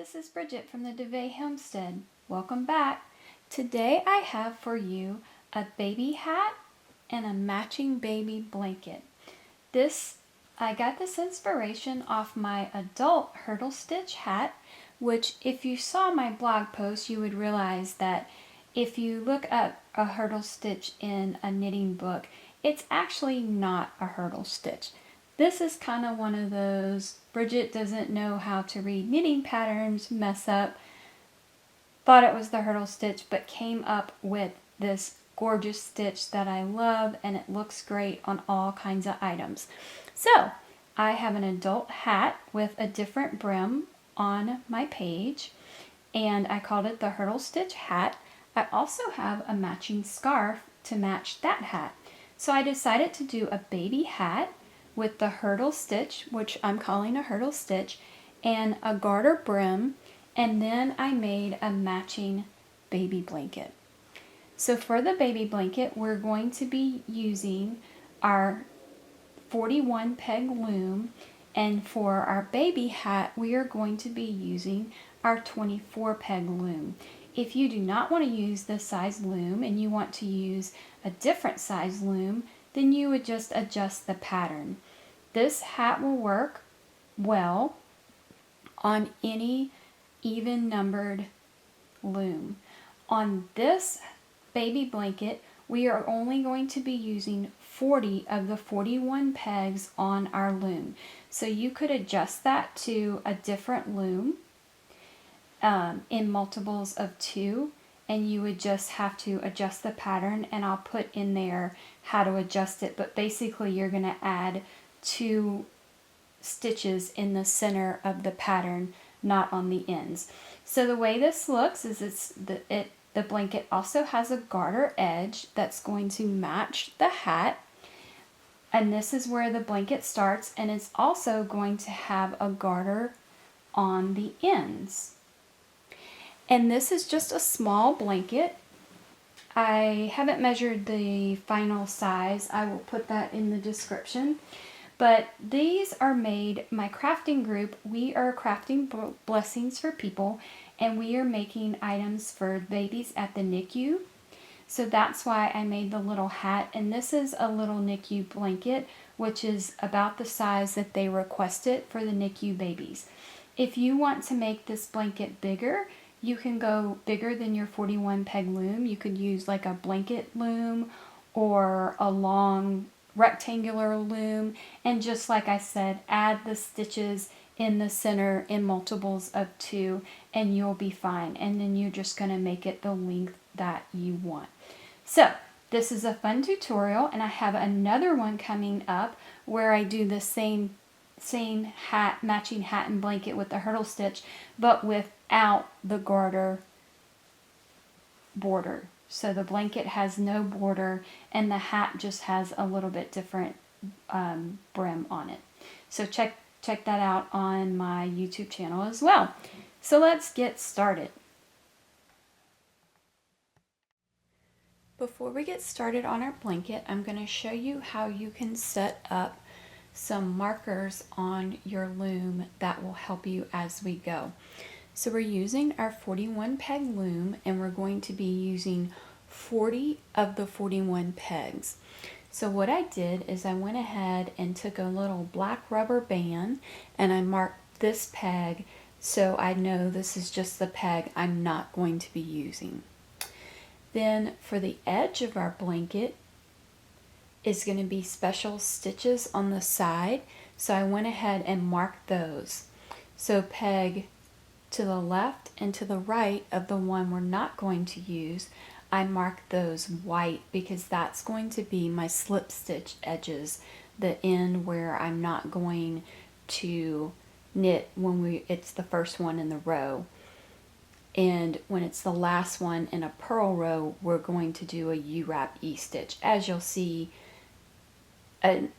this is Bridget from the Davet Homestead. Welcome back. Today I have for you a baby hat and a matching baby blanket. I got this inspiration off my adult hurdle stitch hat, which if you saw my blog post you would realize that if you look up a hurdle stitch in a knitting book, it's actually not a hurdle stitch. This is kind of one of those Bridget doesn't know how to read knitting patterns mess up. Thought it was the hurdle stitch, but came up with this gorgeous stitch that I love, and it looks great on all kinds of items. So I have an adult hat with a different brim on my page, and I called it the hurdle stitch hat. I also have a matching scarf to match that hat. So I decided to do a baby hat with the hurdle stitch, which I'm calling a hurdle stitch, and a garter brim, and then I made a matching baby blanket. So for the baby blanket, we're going to be using our 41 peg loom, and for our baby hat, we are going to be using our 24 peg loom. If you do not want to use this size loom and you want to use a different size loom, then you would just adjust the pattern. This hat will work well on any even numbered loom. On this baby blanket, we are only going to be using 40 of the 41 pegs on our loom. So you could adjust that to a different loom in multiples of 2, and you would just have to adjust the pattern, and I'll put in there how to adjust it, but basically you're going to add 2 stitches in the center of the pattern, not on the ends. So the way this looks is the blanket also has a garter edge that's going to match the hat, and this is where the blanket starts, and it's also going to have a garter on the ends. And this is just a small blanket. I haven't measured the final size. I will put that in the description. But these are made, my crafting group, we are crafting blessings for people, and we are making items for babies at the NICU. So that's why I made the little hat, and this is a little NICU blanket, which is about the size that they requested for the NICU babies. If you want to make this blanket bigger, you can go bigger than your 41 peg loom. You could use like a blanket loom or a long rectangular loom, and just like I said, add the stitches in the center in multiples of 2 and you'll be fine. And then you're just going to make it the length that you want. So this is a fun tutorial, and I have another one coming up where I do the same hat, matching hat and blanket with the hurdle stitch, but without the garter border. So the blanket has no border and the hat just has a little bit different brim on it. So check that out on my YouTube channel as well. So let's get started. Before we get started on our blanket, I'm going to show you how you can set up some markers on your loom that will help you as we go. So we're using our 41 peg loom, and we're going to be using 40 of the 41 pegs. So what I did is I went ahead and took a little black rubber band and I marked this peg so I know this is just the peg I'm not going to be using. Then for the edge of our blanket is going to be special stitches on the side, so I went ahead and marked those. So peg to the left and to the right of the one we're not going to use, I marked those white because that's going to be my slip stitch edges, the end where I'm not going to knit when it's the first one in the row. And when it's the last one in a purl row, we're going to do a U-wrap E-stitch, as you'll see, a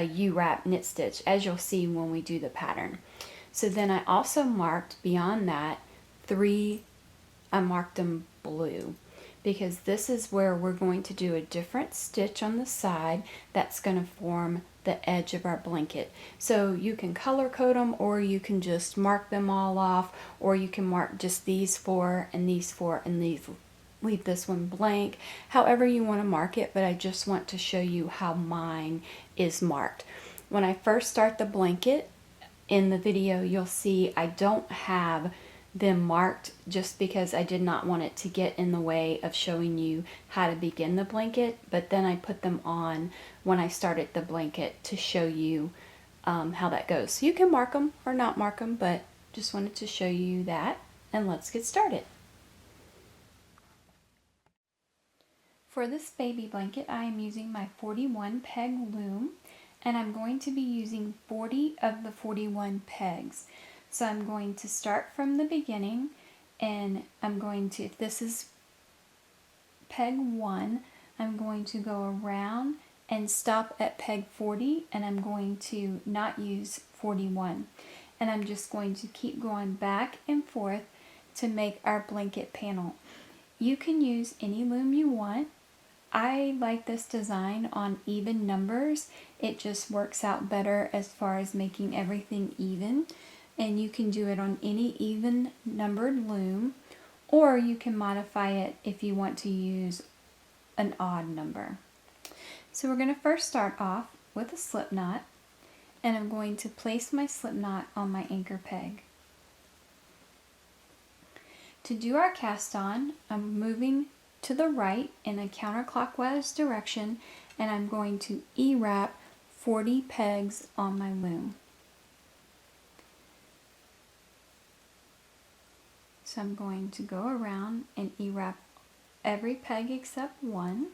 U-wrap knit stitch, as you'll see when we do the pattern. So then I also marked beyond that 3, I marked them blue, because this is where we're going to do a different stitch on the side that's going to form the edge of our blanket. So you can color code them, or you can just mark them all off, or you can mark just these four and these four and these, leave this one blank, however you want to mark it, but I just want to show you how mine is marked. When I first start the blanket in the video, you'll see I don't have them marked just because I did not want it to get in the way of showing you how to begin the blanket, but then I put them on when I started the blanket to show you how that goes. So you can mark them or not mark them, but just wanted to show you that, and let's get started. For this baby blanket, I am using my 41 peg loom, and I'm going to be using 40 of the 41 pegs. So I'm going to start from the beginning, and I'm going to, if this is peg 1, I'm going to go around and stop at peg 40, and I'm going to not use 41. And I'm just going to keep going back and forth to make our blanket panel. You can use any loom you want. I like this design on even numbers. It just works out better as far as making everything even. And you can do it on any even numbered loom, or you can modify it if you want to use an odd number. So we're going to first start off with a slip knot, and I'm going to place my slip knot on my anchor peg. To do our cast on, I'm moving to the right in a counterclockwise direction, and I'm going to E-wrap 40 pegs on my loom. So I'm going to go around and E-wrap every peg except one.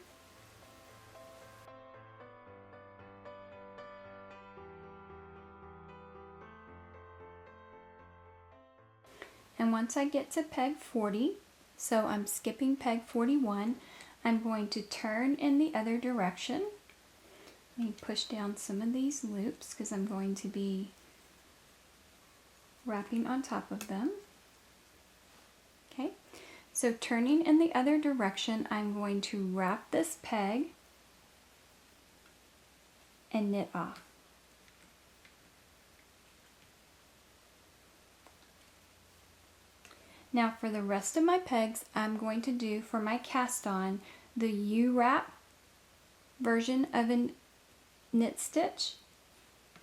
And once I get to peg 40, so I'm skipping peg 41, I'm going to turn in the other direction. Let me push down some of these loops because I'm going to be wrapping on top of them. Okay, so turning in the other direction, I'm going to wrap this peg and knit off. Now for the rest of my pegs, I'm going to do for my cast on the U-wrap version of a knit stitch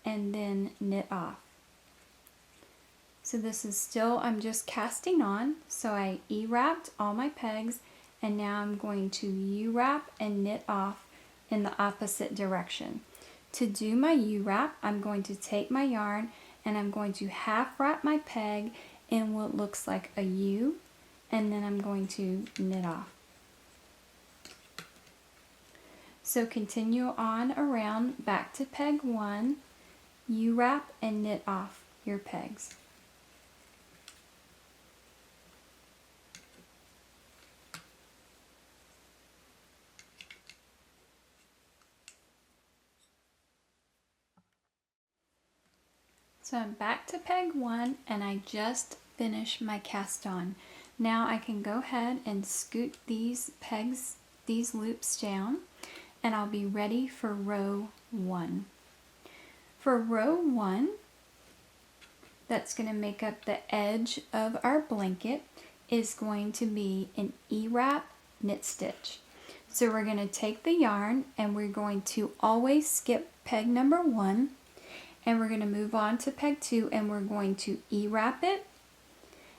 and then knit off. So this is still, I'm just casting on, so I E-wrapped all my pegs, and now I'm going to U-wrap and knit off in the opposite direction. To do my U-wrap, I'm going to take my yarn and I'm going to half wrap my peg in what looks like a U, and then I'm going to knit off. So continue on around back to peg 1, U-wrap and knit off your pegs. So I'm back to peg 1, and I just finished my cast on. Now I can go ahead and scoot these pegs, these loops down, and I'll be ready for row 1. For row 1, that's going to make up the edge of our blanket, is going to be an E-wrap knit stitch. So we're going to take the yarn, and we're going to always skip peg number 1, and we're going to move on to peg 2, and we're going to E-wrap it.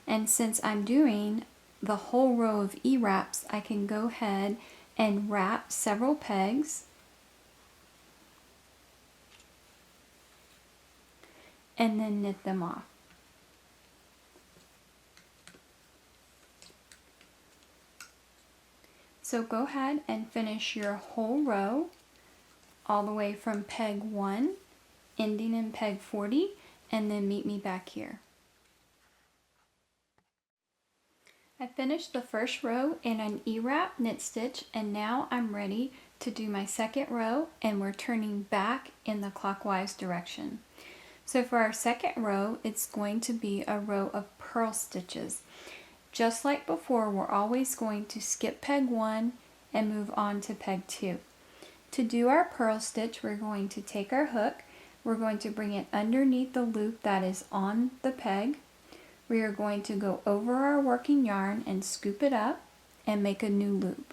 And since I'm doing the whole row of E-wraps, I can go ahead and wrap several pegs and then knit them off. So go ahead and finish your whole row all the way from peg 1, ending in peg 40, and then meet me back here. I finished the first row in an E-wrap knit stitch, and now I'm ready to do my second row, and we're turning back in the clockwise direction. So for our second row, it's going to be a row of purl stitches. just like before, we're always going to skip peg 1 and move on to peg 2. To do our purl stitch, we're going to take our hook, we're going to bring it underneath the loop that is on the peg. We are going to go over our working yarn and scoop it up and make a new loop.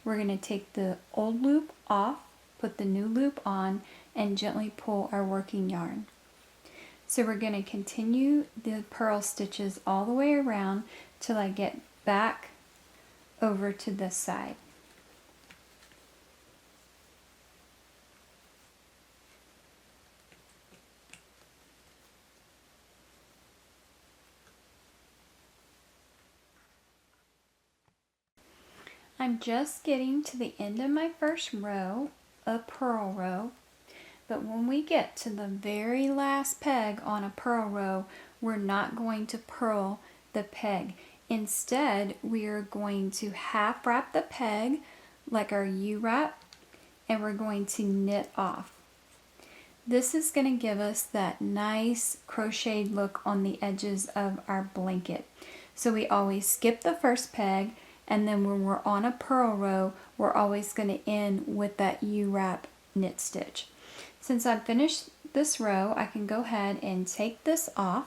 We're going to take the old loop off, put the new loop on, and gently pull our working yarn. So we're going to continue the purl stitches all the way around till I get back over to this side. I'm just getting to the end of my first row, a purl row, but when we get to the very last peg on a purl row, we're not going to purl the peg. Instead, we are going to half wrap the peg like our U-wrap, and we're going to knit off. This is going to give us that nice crocheted look on the edges of our blanket. So we always skip the first peg, and then when we're on a purl row, we're always going to end with that U-wrap knit stitch. Since I've finished this row, I can go ahead and take this off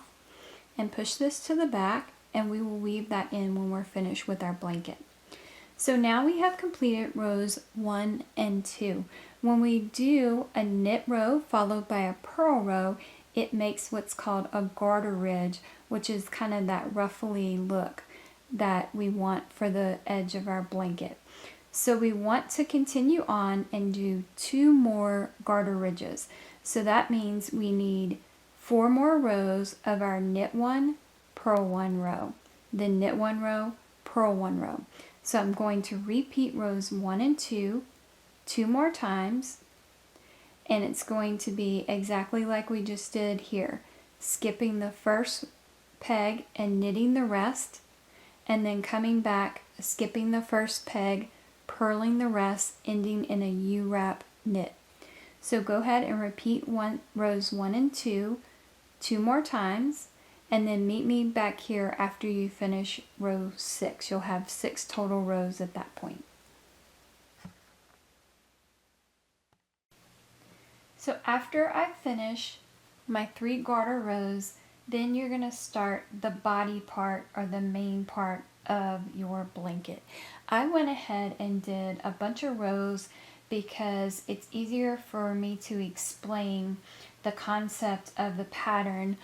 and push this to the back, and we will weave that in when we're finished with our blanket. So now we have completed rows 1 and 2. When we do a knit row followed by a purl row, it makes what's called a garter ridge, which is kind of that ruffly look that we want for the edge of our blanket. So we want to continue on and do 2 more garter ridges. So that means we need 4 more rows of our knit 1, purl 1 row, then knit 1 row, purl 1 row. So I'm going to repeat rows 1 and 2 more times, and it's going to be exactly like we just did here, skipping the first peg and knitting the rest, and then coming back, skipping the first peg, purling the rest, ending in a U-wrap knit. So go ahead and repeat rows 1 and 2 more times, and then meet me back here after you finish row 6. You'll have 6 total rows at that point. So after I finish my 3 garter rows, then you're going to start the body part or the main part of your blanket. I went ahead and did a bunch of rows because it's easier for me to explain the concept of the pattern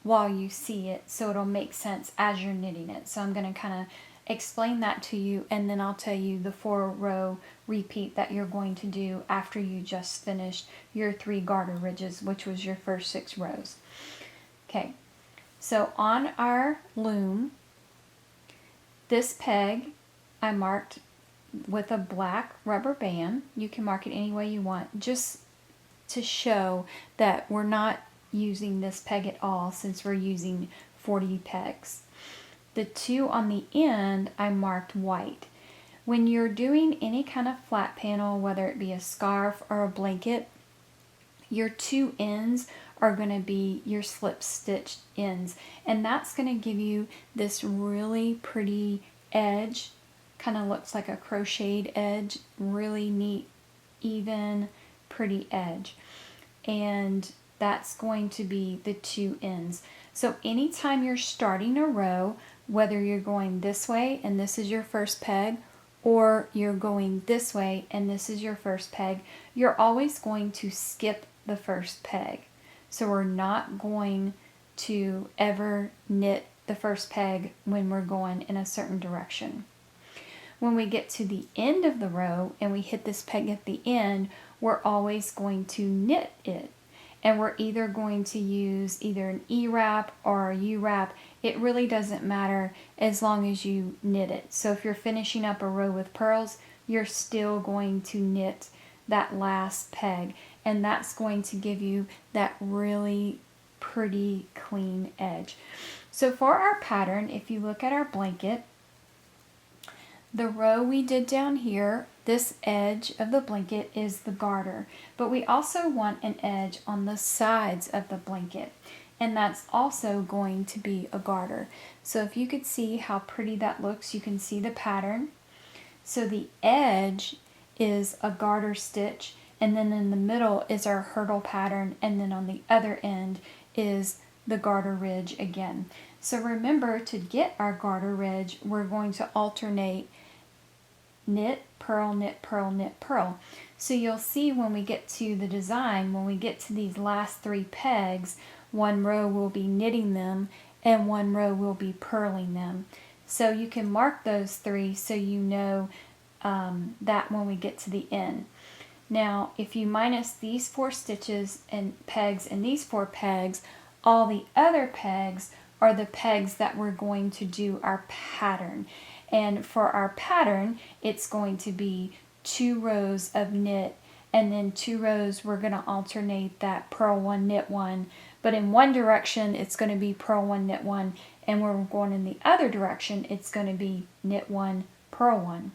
while you see it, so it'll make sense as you're knitting it. So I'm going to kind of explain that to you, and then I'll tell you the 4-row repeat that you're going to do after you just finished your 3 garter ridges, which was your first 6 rows. Okay, so on our loom, this peg I marked with a black rubber band. You can mark it any way you want, just to show that we're not using this peg at all since we're using 40 pegs. The 2 on the end I marked white. When you're doing any kind of flat panel, whether it be a scarf or a blanket, your 2 ends are going to be your slip stitched ends, and that's going to give you this really pretty edge. Kind of looks like a crocheted edge, really neat, even, pretty edge. And that's going to be the 2 ends. So anytime you're starting a row, whether you're going this way and this is your first peg, or you're going this way and this is your first peg, you're always going to skip the first peg. So we're not going to ever knit the first peg when we're going in a certain direction. When we get to the end of the row and we hit this peg at the end, we're always going to knit it. And we're either going to use either an E-wrap or a U-wrap. It really doesn't matter as long as you knit it. So if you're finishing up a row with purls, you're still going to knit that last peg. And that's going to give you that really pretty clean edge. So for our pattern, if you look at our blanket, the row we did down here this edge of the blanket is the garter, but we also want an edge on the sides of the blanket, and that's also going to be a garter. So if you could see how pretty that looks, you can see the pattern. So the edge is a garter stitch, and then in the middle is our hurdle pattern, and then on the other end is the garter ridge again. So remember, to get our garter ridge, we're going to alternate knit, purl, knit, purl, knit, purl. So you'll see when we get to the design, when we get to these last 3 pegs, one row will be knitting them and one row will be purling them. So you can mark those 3 so you know that when we get to the end. Now, if you minus these 4 stitches and pegs and these 4 pegs, all the other pegs are the pegs that we're going to do our pattern. And for our pattern, it's going to be 2 rows of knit, and then 2 rows we're going to alternate that purl 1, knit 1. But in one direction, it's going to be purl 1, knit 1, and when we're going in the other direction, it's going to be knit 1, purl 1.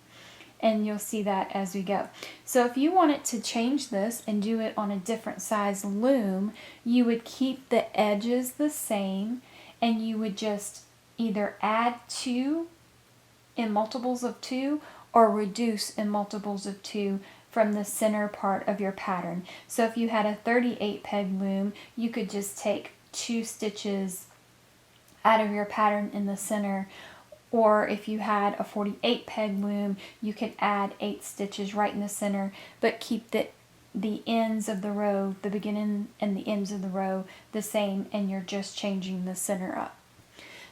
And you'll see that as we go. So if you wanted to change this and do it on a different size loom, you would keep the edges the same, and you would just either add 2 in multiples of 2 or reduce in multiples of 2 from the center part of your pattern. So if you had a 38 peg loom, you could just take 2 stitches out of your pattern in the center. Or if you had a 48 peg loom, you could add 8 stitches right in the center, but keep the ends of the row, the beginning and the ends of the row the same, and you're just changing the center up.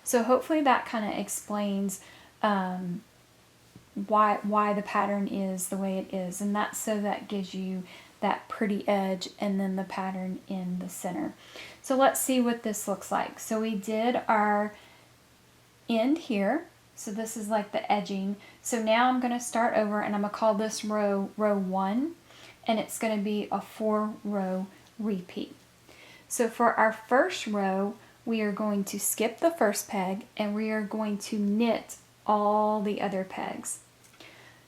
So hopefully that kind of explains why the pattern is the way it is, and that's so that gives you that pretty edge and then the pattern in the center. So let's see what this looks like. So we did our end here, so this is like the edging. So now I'm going to start over, and I'm going to call this row 1, and it's going to be a 4-row repeat. So for our first row, we are going to skip the first peg and we are going to knit all the other pegs.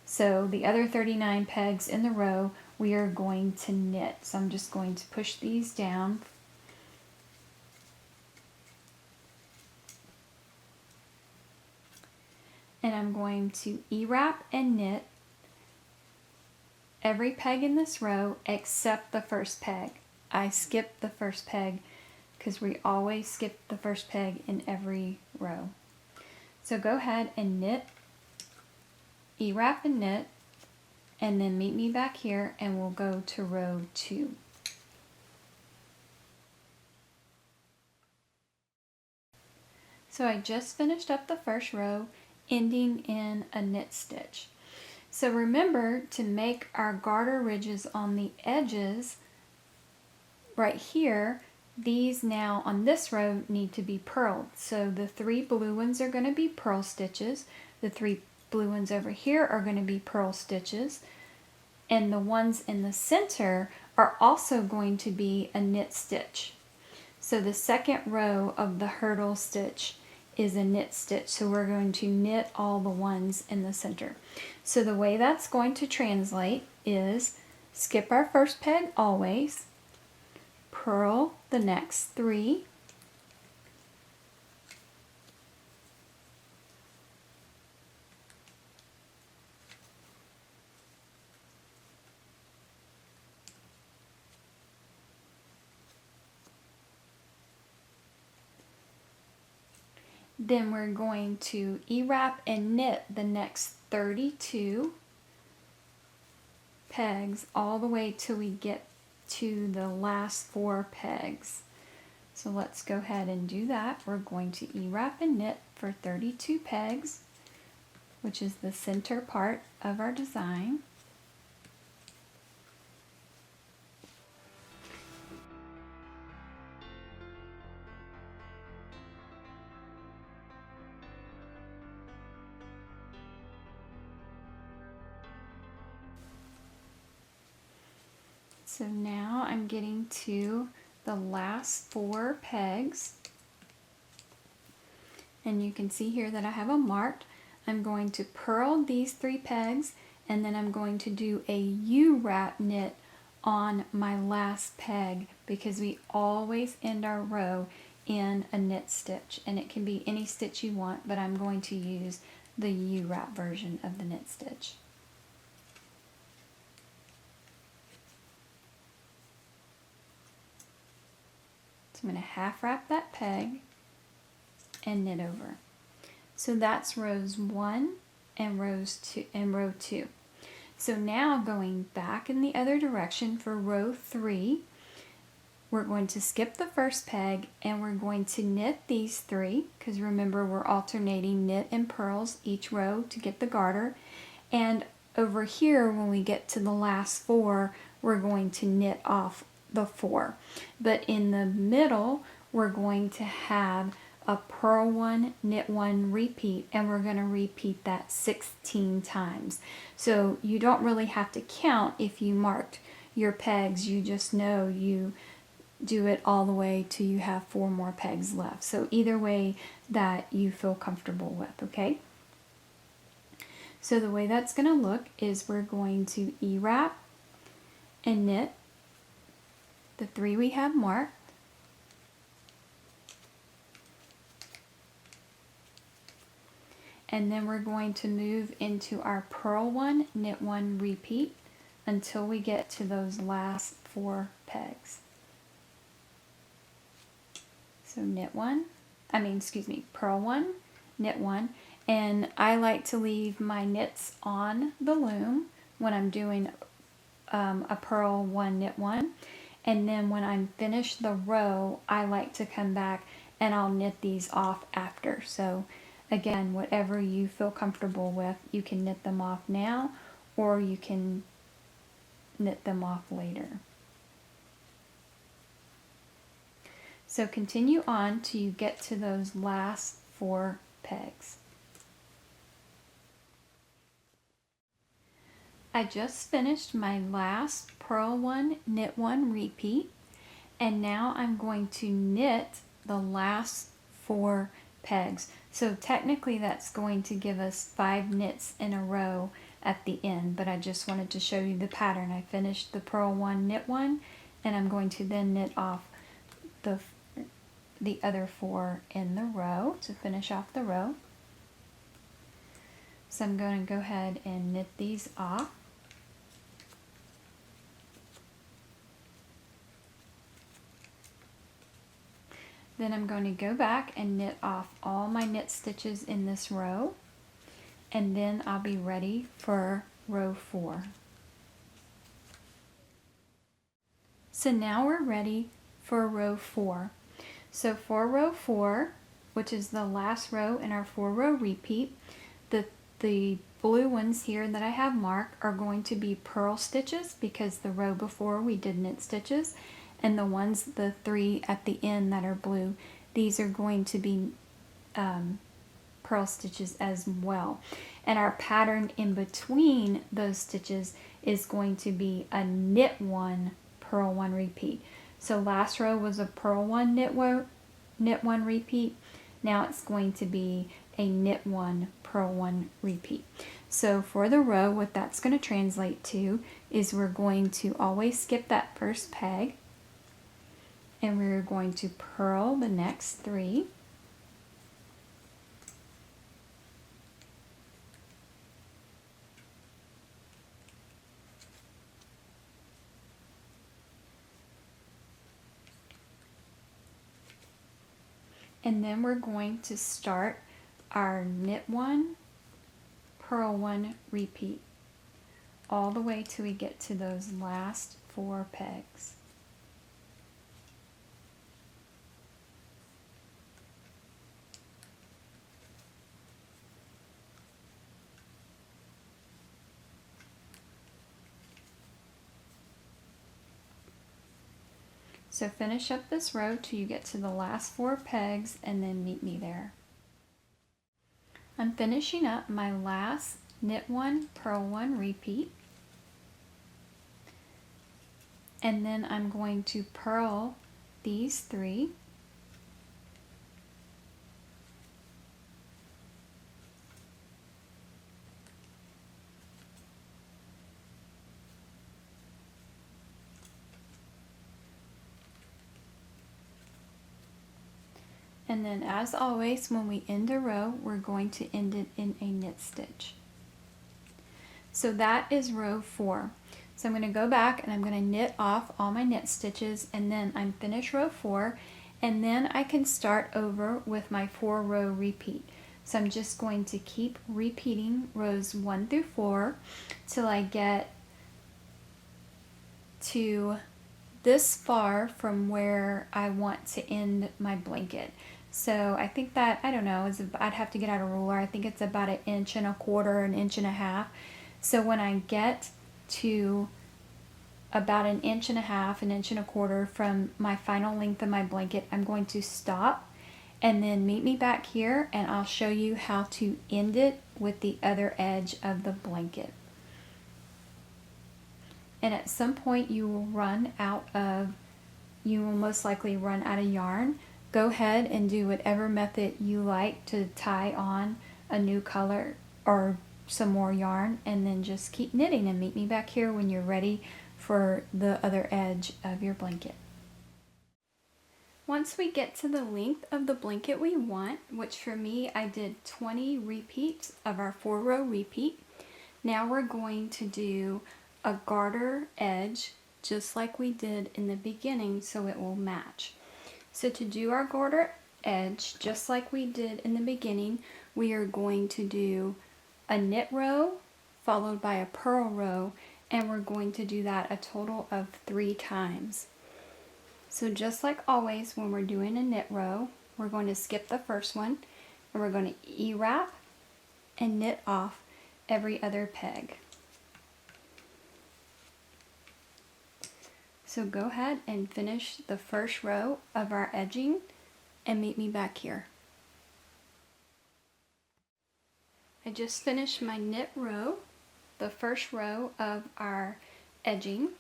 So the other 39 pegs in the row, we are going to knit. So I'm just going to push these down. And I'm going to E-wrap and knit every peg in this row except the first peg. I skipped the first peg because we always skip the first peg in every row. So go ahead and knit, E-wrap and knit, and then meet me back here and we'll go to row 2. So I just finished up the first row, ending in a knit stitch. So remember to make our garter ridges on the edges right here. These now on this row need to be purled. So the 3 blue ones are going to be purl stitches. The 3 blue ones over here are going to be purl stitches. And the ones in the center are also going to be a knit stitch. So the second row of the hurdle stitch is a knit stitch. So we're going to knit all the ones in the center. So the way that's going to translate is skip our first peg always, purl the next 3, then we're going to E-wrap and knit the next 32 pegs all the way till we get to the last 4 pegs. So let's go ahead and do that. We're going to E-wrap and knit for 32 pegs, which is the center part of our design. So now I'm getting to the last 4 pegs, and you can see here that I have them marked. I'm going to purl these 3 pegs and then I'm going to do a U-wrap knit on my last peg, because we always end our row in a knit stitch, and it can be any stitch you want, but I'm going to use the U-wrap version of the knit stitch. So I'm going to half wrap that peg and knit over. So that's rows 1 and row 2. So now going back in the other direction for row 3, we're going to skip the first peg and we're going to knit these 3, because remember we're alternating knit and purls each row to get the garter. And over here, when we get to the last 4, we're going to knit off the 4. But in the middle, we're going to have a purl 1, knit 1, repeat, and we're going to repeat that 16 times. So you don't really have to count if you marked your pegs, you just know you do it all the way till you have 4 more pegs left. So either way that you feel comfortable with, okay? So the way that's going to look is we're going to E-wrap and knit the 3 we have marked. And then we're going to move into our purl 1, knit 1, repeat until we get to those last 4 pegs. So purl 1, knit 1, and I like to leave my knits on the loom when I'm doing a purl 1, knit 1, and then when I'm finished the row, I like to come back and I'll knit these off after. So again, whatever you feel comfortable with, you can knit them off now or you can knit them off later. So continue on till you get to those last 4 pegs. I just finished my last purl 1, knit 1, repeat, and now I'm going to knit the last 4 pegs. So technically that's going to give us 5 knits in a row at the end, but I just wanted to show you the pattern. I finished the purl 1, knit 1, and I'm going to then knit off the other 4 in the row to finish off the row. So I'm going to go ahead and knit these off. Then I'm going to go back and knit off all my knit stitches in this row, and then I'll be ready for row 4. So now we're ready for row 4. So for row 4, which is the last row in our 4-row repeat, the blue ones here that I have marked are going to be purl stitches, because the row before we did knit stitches, and the 3 at the end that are blue, these are going to be purl stitches as well. And our pattern in between those stitches is going to be a knit 1, purl 1, repeat. So last row was a purl 1, knit 1, repeat. Now it's going to be a knit 1, purl 1, repeat. So for the row, what that's going to translate to is we're going to always skip that first peg, and we're going to purl the next 3. And then we're going to start our knit 1, purl 1, repeat, all the way till we get to those last 4 pegs. So finish up this row till you get to the last 4 pegs, and then meet me there. I'm finishing up my last knit 1, purl 1, repeat, and then I'm going to purl these 3, And then as always, when we end a row, we're going to end it in a knit stitch. So that is row 4. So I'm going to go back and I'm going to knit off all my knit stitches, and then I'm finished row 4, and then I can start over with my 4-row repeat. So I'm just going to keep repeating rows 1 through 4 till I get to this far from where I want to end my blanket. So I think that, I don't know, I'd have to get out a ruler. I think it's about 1.25 inches, 1.5 inches. So when I get to about 1.5 inches, 1.25 inches from my final length of my blanket, I'm going to stop and then meet me back here, and I'll show you how to end it with the other edge of the blanket. And at some point you will most likely run out of yarn. Go ahead and do whatever method you like to tie on a new color or some more yarn, and then just keep knitting and meet me back here when you're ready for the other edge of your blanket. Once we get to the length of the blanket we want, which for me I did 20 repeats of our 4-row repeat, now we're going to do a garter edge just like we did in the beginning so it will match. So to do our garter edge just like we did in the beginning, we are going to do a knit row followed by a purl row, and we're going to do that a total of 3 times. So just like always when we're doing a knit row, we're going to skip the first one and we're going to E-wrap and knit off every other peg. So go ahead and finish the first row of our edging and meet me back here. I just finished my knit row, the first row of our edging.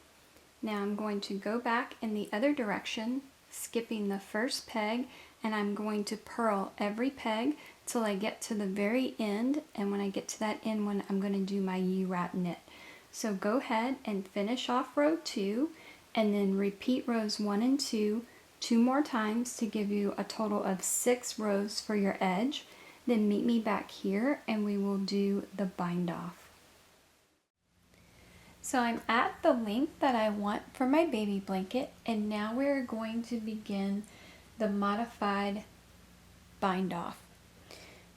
Now I'm going to go back in the other direction, skipping the first peg, and I'm going to purl every peg till I get to the very end, and when I get to that end one, I'm going to do my U-wrap knit. So go ahead and finish off row 2, and then repeat rows 1 and 2 more times to give you a total of 6 rows for your edge. Then meet me back here and we will do the bind off. So I'm at the length that I want for my baby blanket, and now we're going to begin the modified bind off.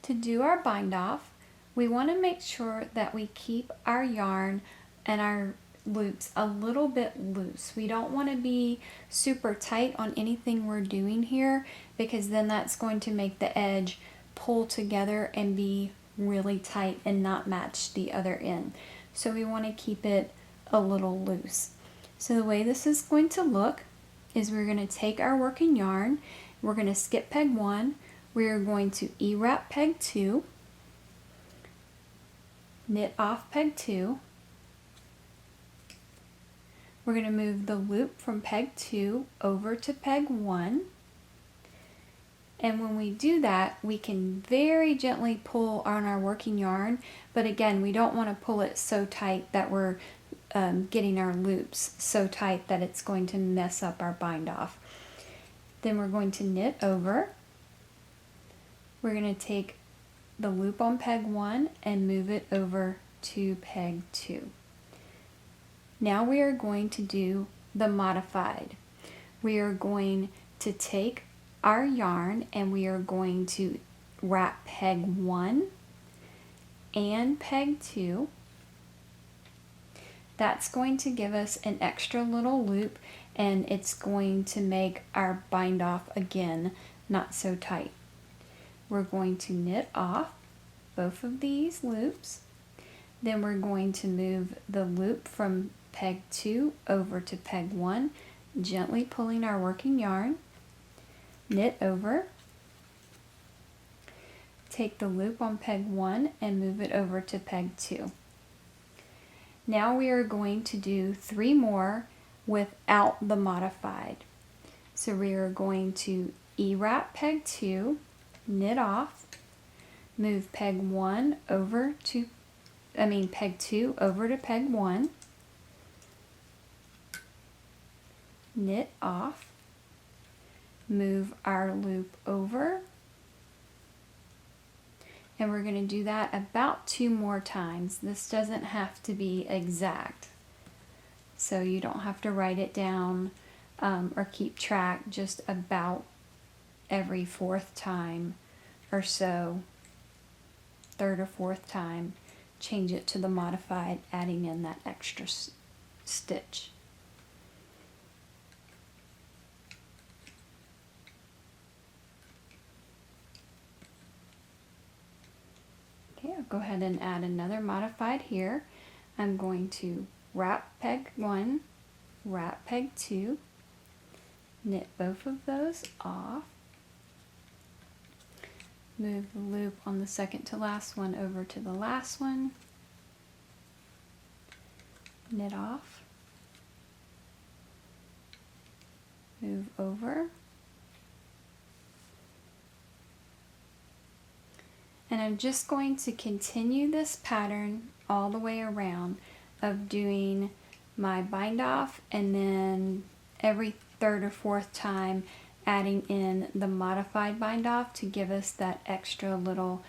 To do our bind off, we want to make sure that we keep our yarn and our loops a little bit loose. We don't want to be super tight on anything we're doing here, because then that's going to make the edge pull together and be really tight and not match the other end. So we want to keep it a little loose. So the way this is going to look is we're going to take our working yarn, we're going to skip peg 1, we are going to E-wrap peg 2, knit off peg 2, we're going to move the loop from peg 2 over to peg 1, and when we do that, we can very gently pull on our working yarn, but again, we don't want to pull it so tight that we're getting our loops so tight that it's going to mess up our bind off. Then we're going to knit over. We're going to take the loop on peg 1 and move it over to peg 2. Now we are going to do the modified. We are going to take our yarn and we are going to wrap peg 1 and peg 2. That's going to give us an extra little loop, and it's going to make our bind off again not so tight. We're going to knit off both of these loops. Then we're going to move the loop from peg 2 over to peg 1, gently pulling our working yarn, knit over, take the loop on peg 1 and move it over to peg 2. Now we are going to do 3 more without the modified. So we are going to E-wrap peg 2, knit off, move peg 1 over to, peg 2 over to peg 1, knit off, move our loop over. And we're going to do that about 2 more times. This doesn't have to be exact, so you don't have to write it down or keep track. Just about every 4th time or so, 3rd or 4th time, change it to the modified, adding in that extra stitch. Okay, I'll go ahead and add another modified here. I'm going to wrap peg 1, wrap peg 2, knit both of those off, move the loop on the second to last one over to the last one, knit off, move over, and I'm just going to continue this pattern all the way around of doing my bind off, and then every 3rd or 4th time adding in the modified bind off to give us that extra little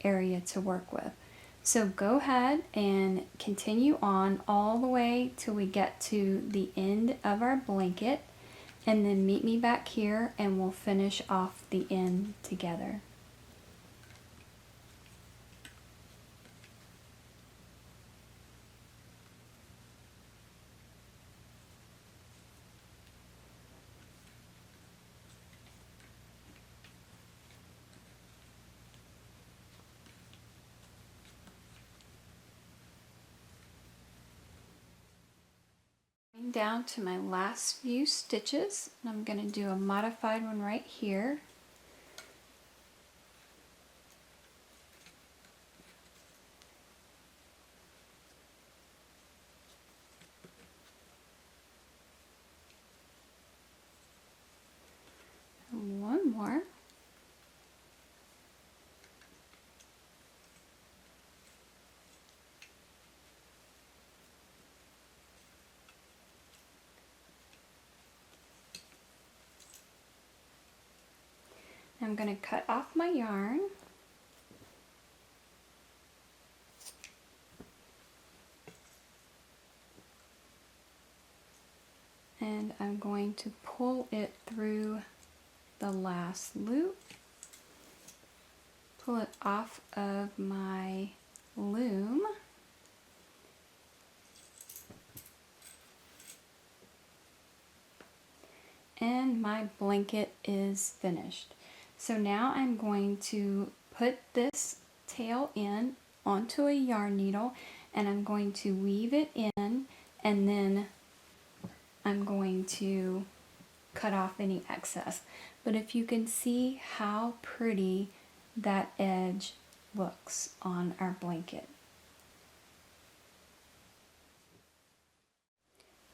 area to work with. So go ahead and continue on all the way till we get to the end of our blanket, and then meet me back here and we'll finish off the end together. Down to my last few stitches, and I'm going to do a modified one right here. And one more. I'm going to cut off my yarn. And I'm going to pull it through the last loop, pull it off of my loom, and my blanket is finished. So now I'm going to put this tail in onto a yarn needle, and I'm going to weave it in, and then I'm going to cut off any excess. But if you can see how pretty that edge looks on our blanket.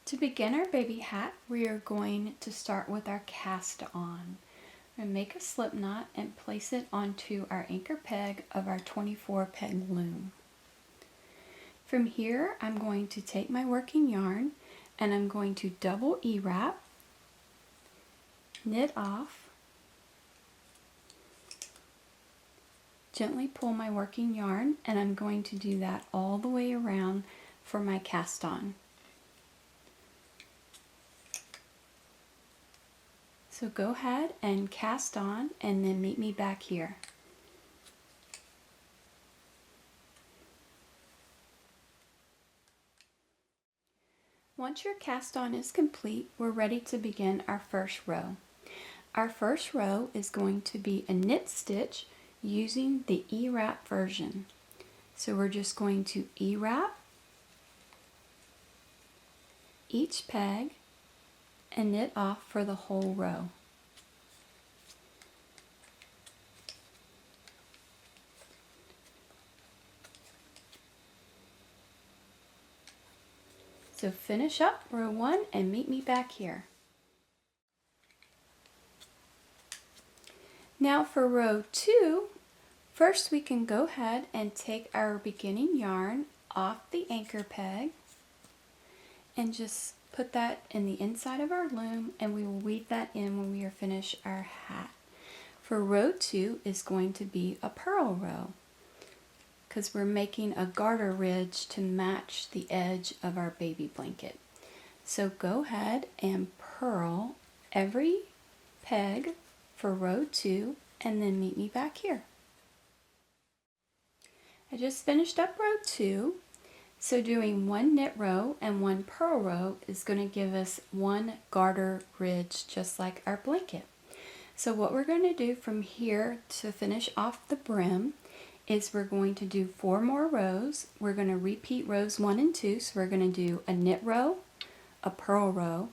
To begin our baby hat, we are going to start with our cast on. And make a slip knot and place it onto our anchor peg of our 24 peg loom. From here, I'm going to take my working yarn and I'm going to double E-wrap, knit off, gently pull my working yarn, and I'm going to do that all the way around for my cast on. So go ahead and cast on and then meet me back here. Once your cast on is complete, we're ready to begin our first row. Our first row is going to be a knit stitch using the E-wrap version. So we're just going to E-wrap each peg and knit off for the whole row. So finish up row 1 and meet me back here. Now for row 2, first we can go ahead and take our beginning yarn off the anchor peg and just put that in the inside of our loom, and we will weave that in when we are finished our hat. For row 2 is going to be a purl row, because we're making a garter ridge to match the edge of our baby blanket. So go ahead and purl every peg for row 2 and then meet me back here. I just finished up row 2, so doing one knit row and one purl row is going to give us one garter ridge just like our blanket. So what we're going to do from here to finish off the brim is we're going to do 4 more rows. We're going to repeat rows 1 and 2, so we're going to do a knit row, a purl row,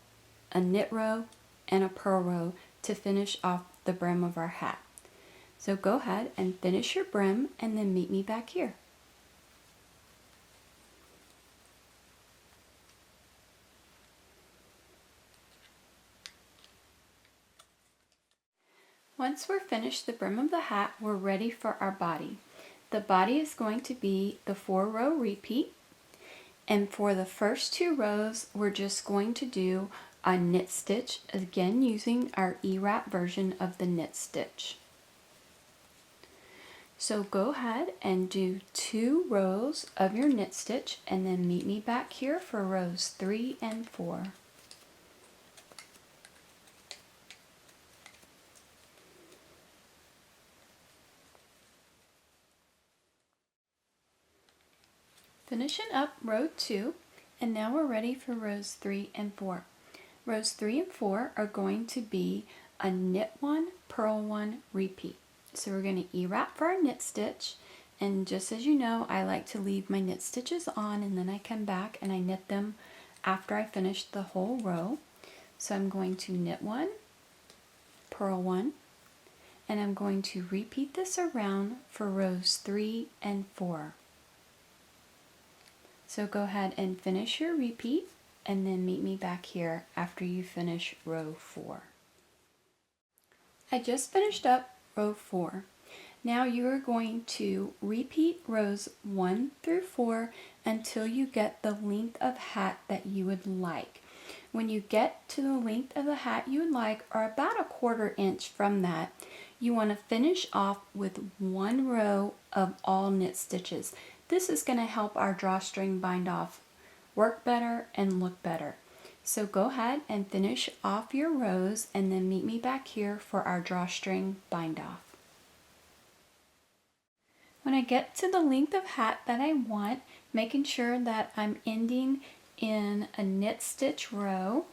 a knit row, and a purl row to finish off the brim of our hat. So go ahead and finish your brim and then meet me back here. Once we're finished the brim of the hat, we're ready for our body. The body is going to be the 4-row repeat, and for the first 2 rows we're just going to do a knit stitch, again using our E-wrap version of the knit stitch. So go ahead and do 2 rows of your knit stitch and then meet me back here for rows 3 and 4. Finishing up row 2, and now we're ready for rows 3 and 4. Rows 3 and 4 are going to be a knit 1, purl 1, repeat. So we're going to E-wrap for our knit stitch, and just as you know, I like to leave my knit stitches on and then I come back and I knit them after I finish the whole row. So I'm going to knit 1, purl 1, and I'm going to repeat this around for rows 3 and 4. So go ahead and finish your repeat and then meet me back here after you finish row 4. I just finished up row 4. Now you are going to repeat rows 1 through 4 until you get the length of hat that you would like. When you get to the length of the hat you would like, or about a 1/4 inch from that, you want to finish off with 1 row of all knit stitches. This is going to help our drawstring bind off work better and look better. So go ahead and finish off your rows and then meet me back here for our drawstring bind off. When I get to the length of hat that I want, making sure that I'm ending in a knit stitch row,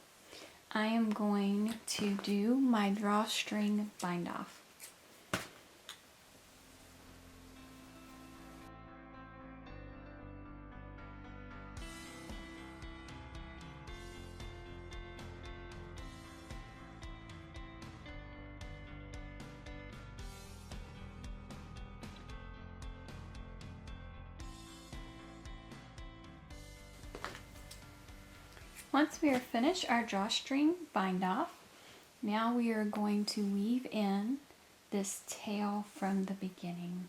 I am going to do my drawstring bind off. Once we are finished our drawstring bind off, now we are going to weave in this tail from the beginning.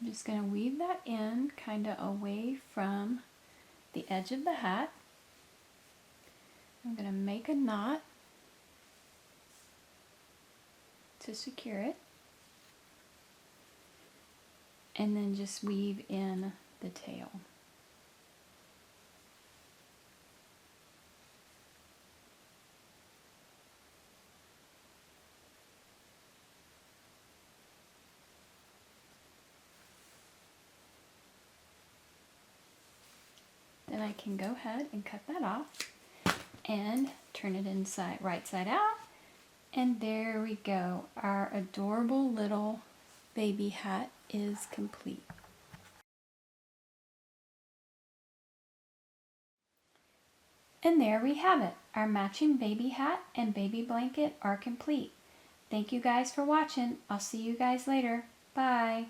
I'm just going to weave that in kind of away from the edge of the hat. I'm going to make a knot to secure it, and then just weave in the tail. Then I can go ahead and cut that off and turn it inside, right side out, and there we go. Our adorable little baby hat is complete. And there we have it. Our matching baby hat and baby blanket are complete. Thank you guys for watching. I'll see you guys later. Bye.